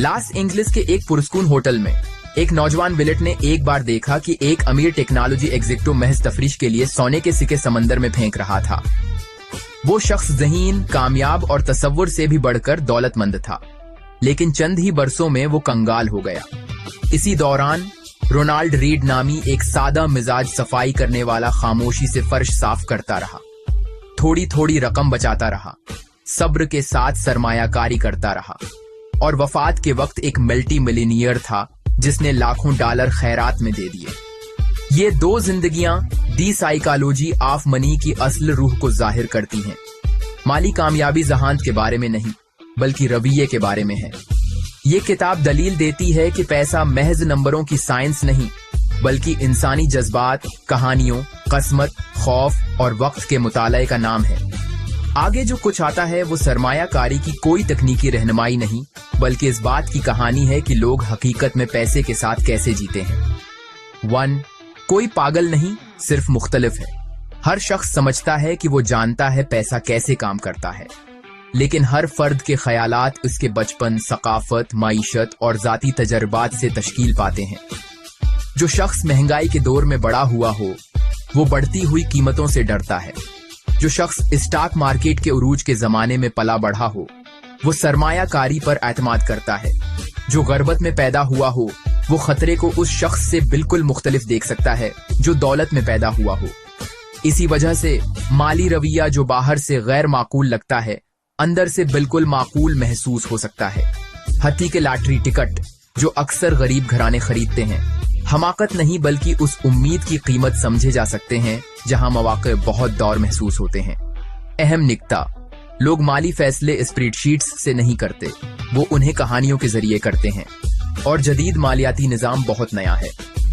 Los Angeles के एक पुरस्कून hotel में एक नौजवान विलेट ने एक बार देखा कि एक अमीर टेक्नोलॉजी एग्जीक्यूटिव महज तफरीश के लिए सोने के सिक्के समंदर में फेंक रहा था। वो शख्स ज़हीन, कामयाब और तसव्वुर से भी बढ़कर दौलतमंद था, लेकिन चंद ही बरसों में वो कंगाल हो गया। इसी दौरान रोनाल्ड रीड नामी एक सादा मिजाज सफाई करने वाला खामोशी से फर्श साफ करता रहा, थोड़ी थोड़ी रकम बचाता रहा, सब्र के साथ सरमायाकारी करता रहा और वफात के वक्त एक मल्टी मिलियनियर था जिसने लाखों डॉलर खैरात में दे दिए। ये दो जिंदगियां दी साइकोलॉजी ऑफ मनी की असल रूह को जाहिर करती हैं। माली कामयाबी जहानत के बारे में नहीं, बल्कि रवैये के बारे में है। ये किताब दलील देती है कि पैसा महज नंबरों की साइंस नहीं, बल्कि इंसानी जज्बात, कहानियों, किस्मत, खौफ और वक्त के मुताले का नाम है। आगे जो कुछ आता है वो सरमायाकारी की कोई तकनीकी रहनुमाई नहीं, बल्कि इस बात की कहानी है कि लोग हकीकत में पैसे के साथ कैसे जीते हैं। 1. कोई पागल नहीं, सिर्फ मुख्तलिफ है। हर शख्स समझता है कि वो जानता है पैसा कैसे काम करता है, लेकिन हर फर्द के ख्यालात उसके बचपन, सकाफत, माईशत और जाती तजर्बात से तश्कील पाते हैं। जो शख्स महंगाई के दौर में बड़ा हुआ हो, वो बढ़ती हुई कीमतों से डरता है। जो शख्स स्टॉक मार्केट के उरूज के जमाने में पला बढ़ा हो, वो सरमायाकारी पर एतमाद करता है। जो गर्बत में पैदा हुआ हो, वो खतरे को उस शख्स से बिल्कुल मुख्तलिफ देख सकता है जो दौलत में पैदा हुआ हो। इसी वजह से माली रवैया जो बाहर से गैर माकूल लगता है, अंदर से बिल्कुल माकूल महसूस हो सकता है। हत्ती के लॉटरी टिकट जो अक्सर गरीब घराने खरीदते हैं, हमाकत नहीं बल्कि उस उम्मीद की कीमत समझे जा सकते हैं जहां मौके बहुत दौर महसूस होते हैं। अहम निक्ता, लोग माली फैसले स्प्रेडशीट्स से नहीं करते, वो उन्हें कहानियों के जरिए करते हैं। और जदीद मालियाती निजाम बहुत नया है।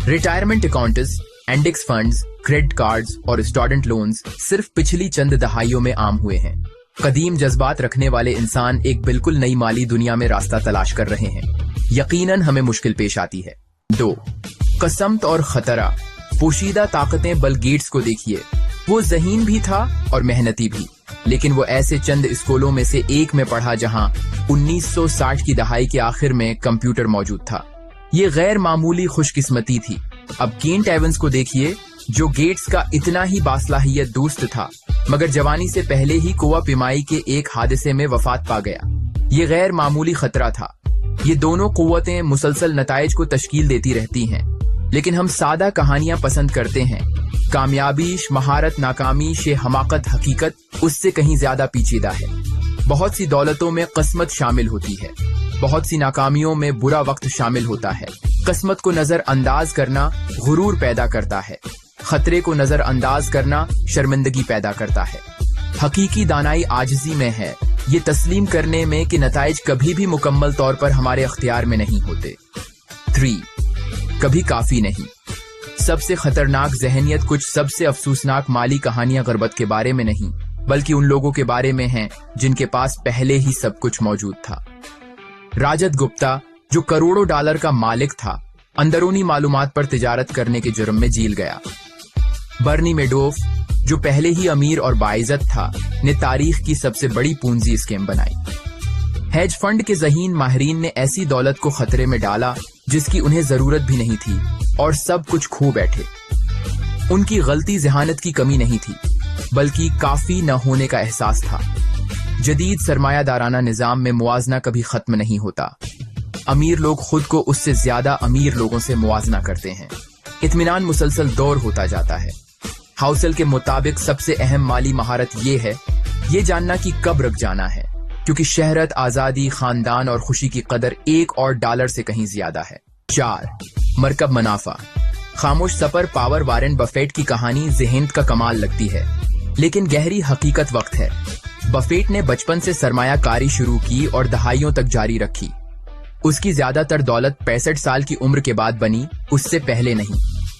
Retirement accounts, index funds, credit cards और स्टूडेंट लोन्स सिर्फ पिछली चंद दहाइयों में आम हुए हैं। कदीम जज्बात रखने वाले इंसान एक बिल्कुल नई माली दुनिया में रास्ता तलाश कर रहे हैं। यकीनन हमें मुश्किल पेश आती है। 2. कसमत और खतरा। पोशीदा ताकतें। बिल गेट्स को देखिए, वो ज़हीन भी था और मेहनती भी, लेकिन वो ऐसे चंद स्कूलों में से एक में पढ़ा जहां 1960 की दहाई के आखिर में कंप्यूटर मौजूद था। ये गैर मामूली खुशकिस्मती थी। अब केंट एवंस को देखिए, जो गेट्स का इतना ही बासलाहियत दोस्त था, मगर जवानी से पहले ही कुआं पिमाई के एक हादसे में वफात पा गया। ये गैर मामूली खतरा था। ये दोनों कुव्वतें मुसलसल नताइज को तश्कील देती रहती हैं, लेकिन हम सादा कहानियां पसंद करते हैं। कामयाबी, महारत, नाकामी, शे हमाकत, हकीकत उससे कहीं ज्यादा पेचीदा है। बहुत सी दौलतों में किस्मत शामिल होती है, बहुत सी नाकामियों में बुरा वक्त शामिल होता है। किस्मत को नजरअंदाज करना गुरूर पैदा करता है, खतरे को नजरअंदाज करना शर्मिंदगी पैदा करता है। हकीकी दानाई आजिजी में है, ये तस्लीम करने में कि नताइज कभी भी मुकम्मल तौर पर हमारे अख्तियार में नहीं होते। 3. कभी काफी नहीं। सबसे खतरनाक जहनियत कुछ सबसे अफसोसनाक माली कहानियां गुर्बत के बारे में नहीं, बल्कि उन लोगों के बारे में हैं जिनके पास पहले ही सब कुछ मौजूद था। राजत गुप्ता, जो करोड़ों डॉलर का मालिक था, अंदरूनी मालूमात पर तिजारत करने के जुर्म में जेल गया। बर्नी मेडोफ, जो पहले ही अमीर और बाइज्जत था, ने तारीख की सबसे बड़ी पूंजी स्कीम बनाई। हेज फंड के ज़हीन माहिरीन ने ऐसी दौलत को खतरे में डाला जिसकी उन्हें जरूरत भी नहीं थी और सब कुछ खो बैठे। उनकी गलती जहानत की कमी नहीं थी, बल्कि काफी न होने का एहसास था। जदीद सरमायादाराना निजाम में मुआजना कभी खत्म नहीं होता। अमीर लोग खुद को उससे ज्यादा अमीर लोगों से मुआजना करते हैं। इत्मीनान मुसलसल दौर होता जाता है। हाउसल के मुताबिक सबसे अहम माली महारत ये है, ये जानना कि कब रुक जाना है, क्योंकि शहरत, आजादी, खानदान और खुशी की कदर एक और डॉलर से कहीं ज्यादा है। 4. मरकब मुनाफा। खामोश सफर। पावर वारेन बफेट की कहानी ज़हन का कमाल लगती है, लेकिन गहरी हकीकत वक्त है। बफेट ने बचपन से सरमायाकारी शुरू की और दहाइयों तक जारी रखी। उसकी ज्यादातर दौलत 65 साल की उम्र के बाद बनी, उससे पहले नहीं।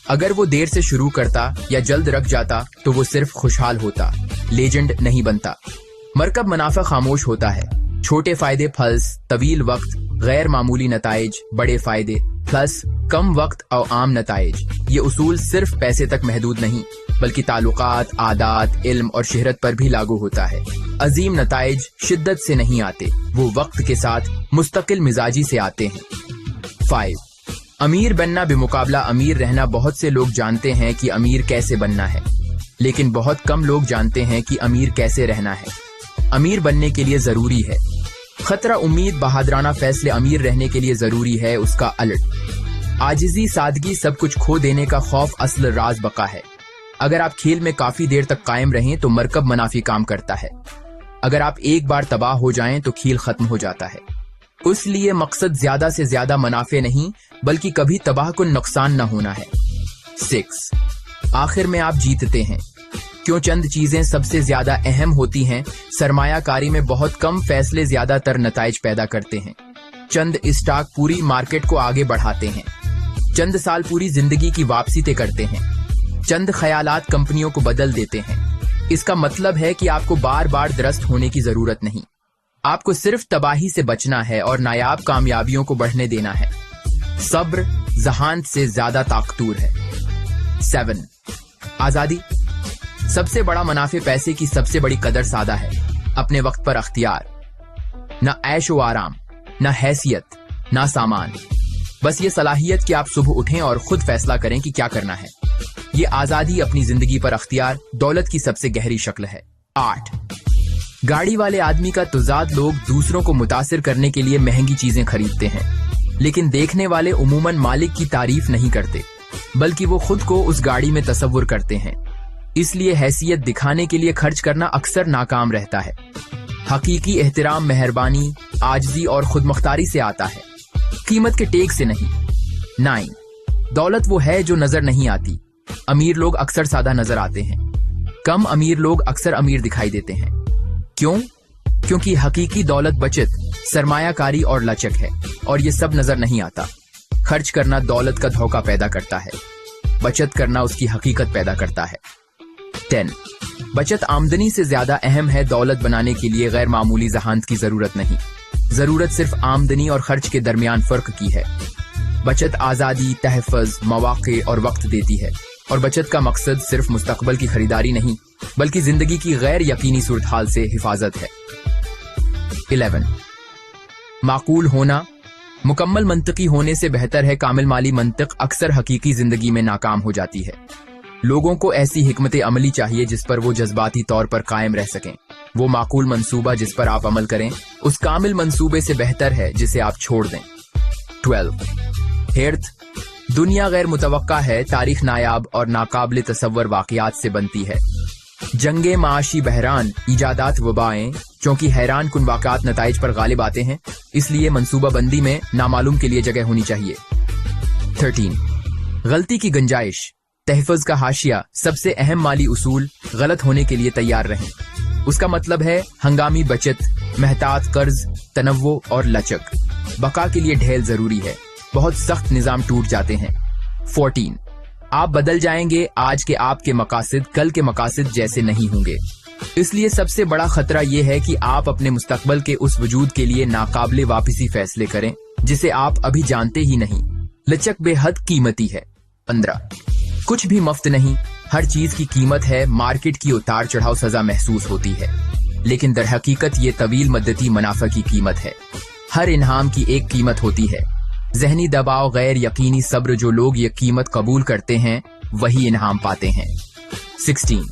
अगर वो देर से शुरू करता या जल्द रख जाता तो वो सिर्फ खुशहाल होता, लेजेंड नहीं बनता। मरकब मुनाफा खामोश होता है। छोटे फायदे फल्स, तवील वक्त, गैर मामूली नताइज, बड़े फायदे प्लस कम वक्त और आम नताइज। ये उसूल सिर्फ पैसे तक महदूद नहीं, बल्कि ताल्लुकात, आदात, इल्म और शहरत पर भी लागू होता है। अजीम नताइज शिद्दत से नहीं आते, वो वक्त के साथ मुस्तकिल मिजाजी से आते हैं। 5. अमीर बनना बेमुकाबला अमीर रहना। बहुत से लोग जानते हैं कि अमीर कैसे बनना है, लेकिन बहुत कम लोग जानते हैं कि अमीर कैसे रहना है। अमीर बनने के लिए जरूरी है खतरा, उम्मीद, बहादुराना फैसले। अमीर रहने के लिए जरूरी है उसका अलट, आजिजी, सादगी, सब कुछ खो देने का खौफ असल राज बका है। अगर आप खेल में काफी देर तक कायम रहें तो मरकब मनाफी काम करता है। अगर आप एक बार तबाह हो जाएं तो खेल खत्म हो जाता है। इसलिए मकसद ज्यादा से ज्यादा मुनाफे नहीं, बल्कि कभी तबाह को नुकसान न होना है। 6. आखिर में आप जीतते हैं। क्यों चंद चीजें सबसे ज्यादा अहम होती हैं। सरमायाकारी में बहुत कम फैसले ज्यादातर नताइज पैदा करते हैं। चंद स्टॉक पूरी मार्केट को आगे बढ़ाते हैं। चंद साल पूरी जिंदगी की वापसी तय करते हैं। चंद ख्यालात कंपनियों को बदल देते हैं। इसका मतलब है कि आपको बार बार दुरुस्त होने की जरूरत नहीं, आपको सिर्फ तबाही से बचना है और नायाब कामयाबियों को बढ़ने देना है। सब्र जहान से ज्यादा ताकतूर है। 7. आजादी। सबसे बड़ा मुनाफे पैसे की सबसे बड़ी कदर सादा है, अपने वक्त पर अख्तियार। न ऐशो आराम, न हैसियत, न सामान, बस ये सलाहियत कि आप सुबह उठें और खुद फैसला करें कि क्या करना है। ये आजादी, अपनी जिंदगी पर अख्तियार, दौलत की सबसे गहरी शक्ल है। 8. गाड़ी वाले आदमी का तुजाद। लोग दूसरों को मुतासिर करने के लिए महंगी चीजें खरीदते हैं, लेकिन देखने वाले उमूमन मालिक की तारीफ नहीं करते, बल्कि वो खुद को उस गाड़ी में तसव्वुर करते हैं। इसलिए हैसियत दिखाने के लिए खर्च करना अक्सर नाकाम रहता है। हकीकी एहतराम मेहरबानी, आजिज़ी और खुदमुख्तारी से आता है, कीमत के टेक से नहीं। 9. दौलत वो है जो नजर नहीं आती। अमीर लोग अक्सर सादा नजर आते हैं, कम अमीर लोग अक्सर अमीर दिखाई देते हैं। क्यों? क्योंकि हकीकी दौलत बचत, सरमायाकारी और लचक है, और ये सब नजर नहीं आता। खर्च करना दौलत का धोखा पैदा करता है, बचत करना उसकी हकीकत पैदा करता है। 10. बचत आमदनी से ज्यादा अहम है। दौलत बनाने के लिए गैर मामूली जहानत की जरूरत नहीं, जरूरत सिर्फ आमदनी और खर्च के दरमियान फर्क की है। बचत आजादी, तहफ़्फ़ुज़, मौक़े और वक्त देती है, और बचत का मकसद सिर्फ मुस्तकबल की खरीदारी नहीं, बल्कि जिंदगी की गैर यकीनी सूरत हाल से हिफाजत है। 11. माकूल होना। मुकम्मल मंतकी होने से बेहतर है कामिल माली मंतक अक्सर हकीकी जिंदगी में नाकाम हो जाती है। लोगों को ऐसी हिकमत अमली चाहिए जिस पर वो जज्बाती तौर पर कायम रह सकें। वो माकूल मंसूबा जिस पर आप अमल करें उस कामिल मंसूबे से बेहतर है जिसे आप छोड़ दें। 12. हिर्त। दुनिया गैर मुतवक्का है, तारीख नायाब और नाकाबिल तसव्वुर वाक़ियात से बनती है। जंगे, माशी बहरान, इजादात, वबाएं, क्योंकि हैरान कुन वाक़ात नताइज पर गालिब आते हैं, इसलिए मंसूबा बंदी में नामालूम के लिए जगह होनी चाहिए। 13. गलती की गुंजाइश। तहफ़्फ़ुज़ का हाशिया। सबसे अहम माली उसूल, गलत होने के लिए तैयार रहें। उसका मतलब है हंगामी बचत, महतात कर्ज, तनव्वो और लचक। बका के लिए ढेल जरूरी है, बहुत सख्त निजाम टूट जाते हैं। 14. आप बदल जाएंगे, आज के आपके मकासद कल के मकासद जैसे नहीं होंगे। इसलिए सबसे बड़ा खतरा यह है कि आप अपने मुस्तकबल के उस वजूद के लिए नाकाबिले वापसी फैसले करें जिसे आप अभी जानते ही नहीं। लचक बेहद कीमती है। 15. कुछ भी मुफ्त नहीं, हर चीज की कीमत है। मार्केट की उतार चढ़ाव सजा महसूस होती है, लेकिन दर हकीकत ये तवील मद्दती मुनाफा की कीमत है। हर इनाम की एक कीमत होती है। जहनी दबाव, गैर यकीनी सब्र, जो लोग ये कीमत कबूल करते हैं वही इनाम पाते हैं। 16.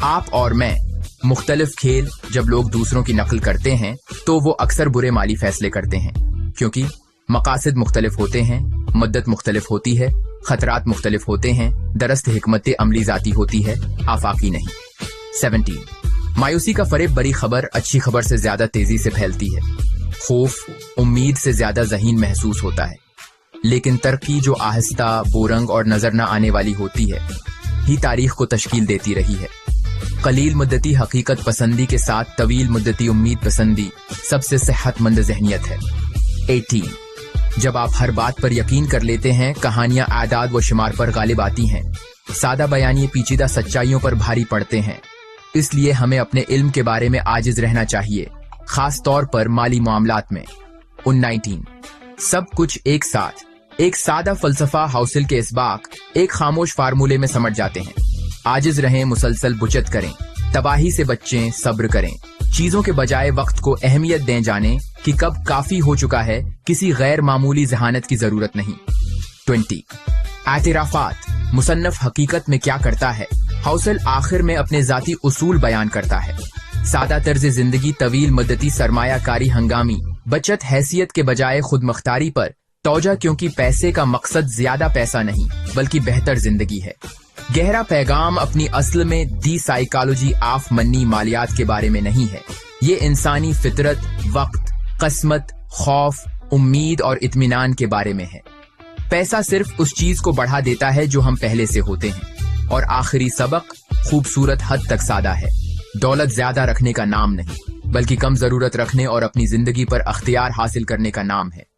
आप और मैं। मुख्तलिफ खेल। जब लोग दूसरों की नकल करते हैं तो वो अक्सर बुरे माली फैसले करते हैं, क्योंकि मकासद मुख्तलिफ होते हैं, मद्दत मुख्तलिफ होती है, खतरात मुख्तलिफ होते हैं। दरस्त हिकमत अमली जाती होती है, आफाकी नहीं। 17. मायूसी का फरेब बड़ी खबर अच्छी खबर से ज्यादा तेजी से फैलती है। खौफ उम्मीद से ज्यादा ज़हीन महसूस होता है, लेकिन तरक्की जो आहिस्ता, बोरंग और नजर न आने वाली होती है ही तारीख को तश्कील देती रही है। कलील मुद्दती हकीकत पसंदी के साथ तवील मुद्दती उम्मीद पसंदी सबसे सेहतमंद ज़हनियत है। 18. जब आप हर बात पर यकीन कर लेते हैं, कहानियां आदाद व शुमार पर गालिब आती हैं, सादा बयानी पेचीदा सच्चाइयों पर भारी पड़ते हैं। इसलिए हमें अपने इल्म के बारे में आजिज रहना चाहिए, खास तौर पर माली मामलात में। 19. सब कुछ एक साथ। एक सादा फलसफा हाउसिल के इसबाक एक खामोश फार्मूले में समझ जाते हैं। आजिज रहें, मुसलसल बचत करें, तबाही से बचें, सब्र करें। चीजों के बजाय वक्त को अहमियत दें, जाने कि कब काफी हो चुका है, किसी गैर मामूली जहानत की जरूरत नहीं। 20 एतराफात। मुसन्नफ हकीकत में क्या करता है? हौसल आखिर में अपने जाती उसूल बयान करता है। सादा तर्ज जिंदगी, तवील मुद्दती सरमायाकारी, हंगामी बचत हैसियत के बजाय खुद मुख्तारी पर तौजा, क्योंकि पैसे का मकसद ज्यादा पैसा नहीं बल्कि बेहतर जिंदगी है। गहरा पैगाम अपनी असल में दी साइकोलॉजी ऑफ मनी मालियात के बारे में नहीं है। ये इंसानी फितरत, वक्त, किस्मत, खौफ, उम्मीद और इत्मीनान के बारे में है। पैसा सिर्फ उस चीज को बढ़ा देता है जो हम पहले से होते हैं। और आखिरी सबक खूबसूरत हद तक सादा है। दौलत ज्यादा रखने का नाम नहीं बल्कि कम जरूरत रखने और अपनी जिंदगी पर अख्तियार हासिल करने का नाम है।